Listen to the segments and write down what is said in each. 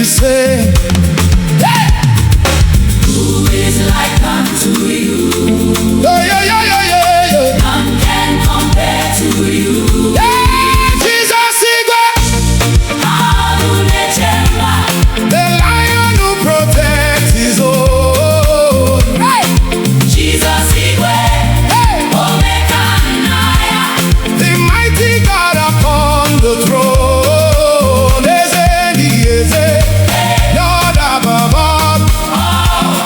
say, hey! Who is like unto you? Yeah, yeah, yeah, yeah, yeah, yeah. None can compare to you. Yeah, Jesus Igwe, Agunachemba, the lion who protects his own. Hey! Jesus Igwe, Hey! Omekanaya, The mighty God upon the throne. Lord above all,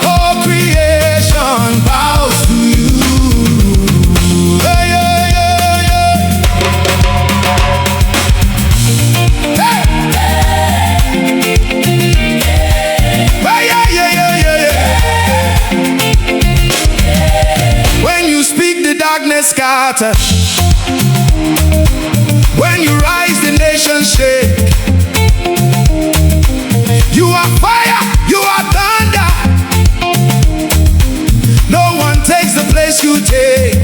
all creation bows to you. Hey, yeah, yeah, yeah. Hey! Hey, yeah, yeah, yeah, yeah. When you speak, the darkness scatters. When you rise, the nations shake. You are fire, you are thunder. No one takes the place you take.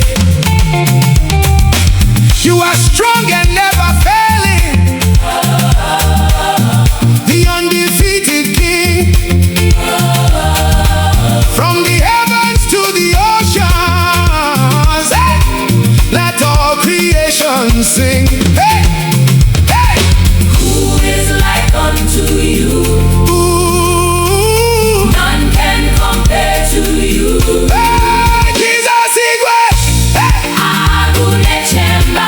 You are strong and never failing, the undefeated King. From the heavens to the oceans, hey! Let all creation sing. Hey! Hey! who is like unto you? None can compare to you. Hey, Jesus Igwe, hey! Agunachemba,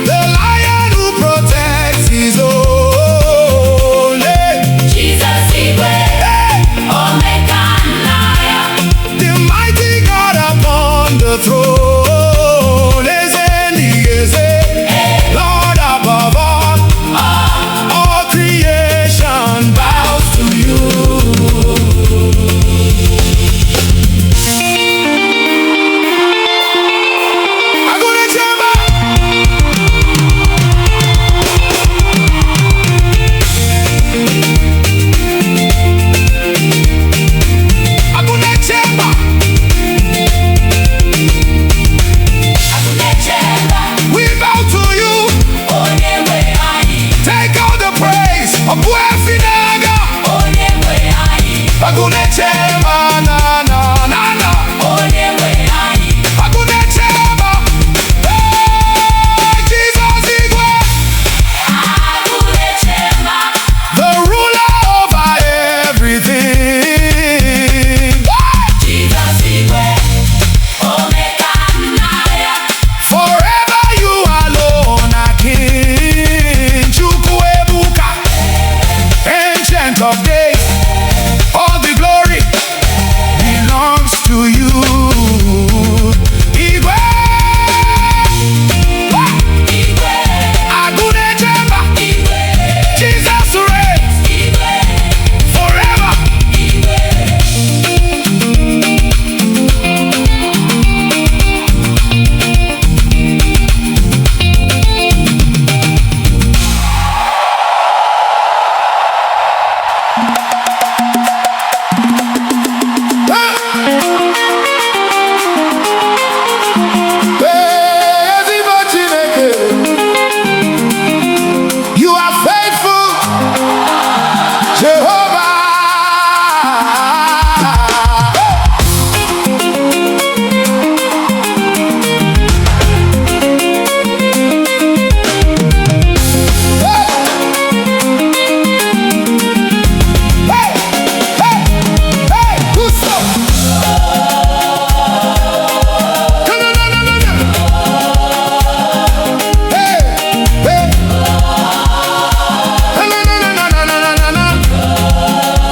The lion who protects his own. Hey! Jesus Igwe, Hey! Omekanaya, The mighty God upon the throne. Lord above all creation bows to you. Agunachemba. Agunachemba. Agunachemba, We bow to you. Onyewe anyị, Take all the praise of Buefinaga. Onyewe anyị, Agunachemba, na na na na. Onyewe anyị, Agunachemba. Hey, Jesus Igwe, Agunachemba, the ruler over everything. Jesus Igwe, Omekanaya, Forever you alone are King. Chukwuebuka, Ancient of Days. All the glory belongs to you. Igwe, Igwe, Agunachemba, Igwe, Jesus reigns Igwe, forever. Igwe. You are faithful, Jehovah. Hey, hey, hey, who's up? No, no, no, no, no, no. Hey, hey. No, no, no, no, no, no, no, no, no.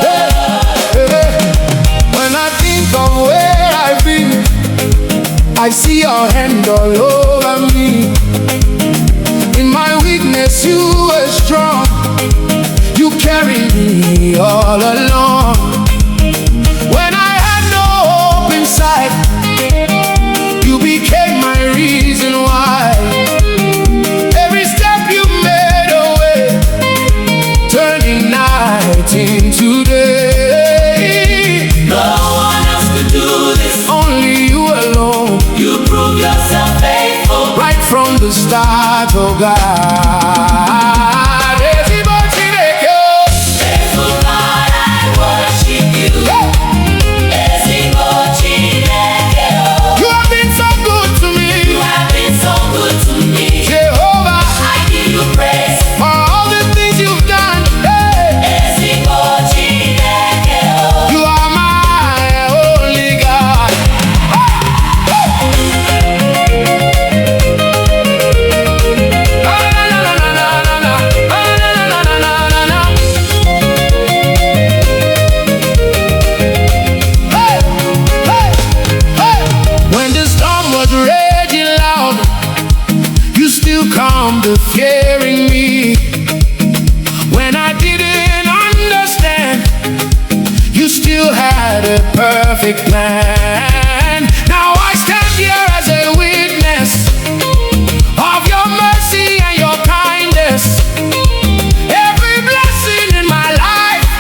Hey, hey. When I think of where I've been, I see your hand all over me. In my weakness, you were strong. You carried me all along. When I had no hope inside, you became my reason why. Every step you made a way, turning night into day. No one else could do this. Only you alone, You prove yourself faithful. right from the start, oh God. Faithful God. perfect plan. Now I stand here as a witness of your mercy and your kindness. Every blessing in my life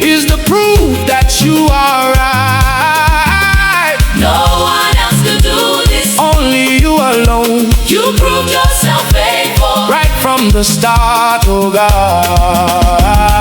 is the proof that you are right. No one else could do this. Only you alone. You proved yourself faithful. Right from the start, oh God.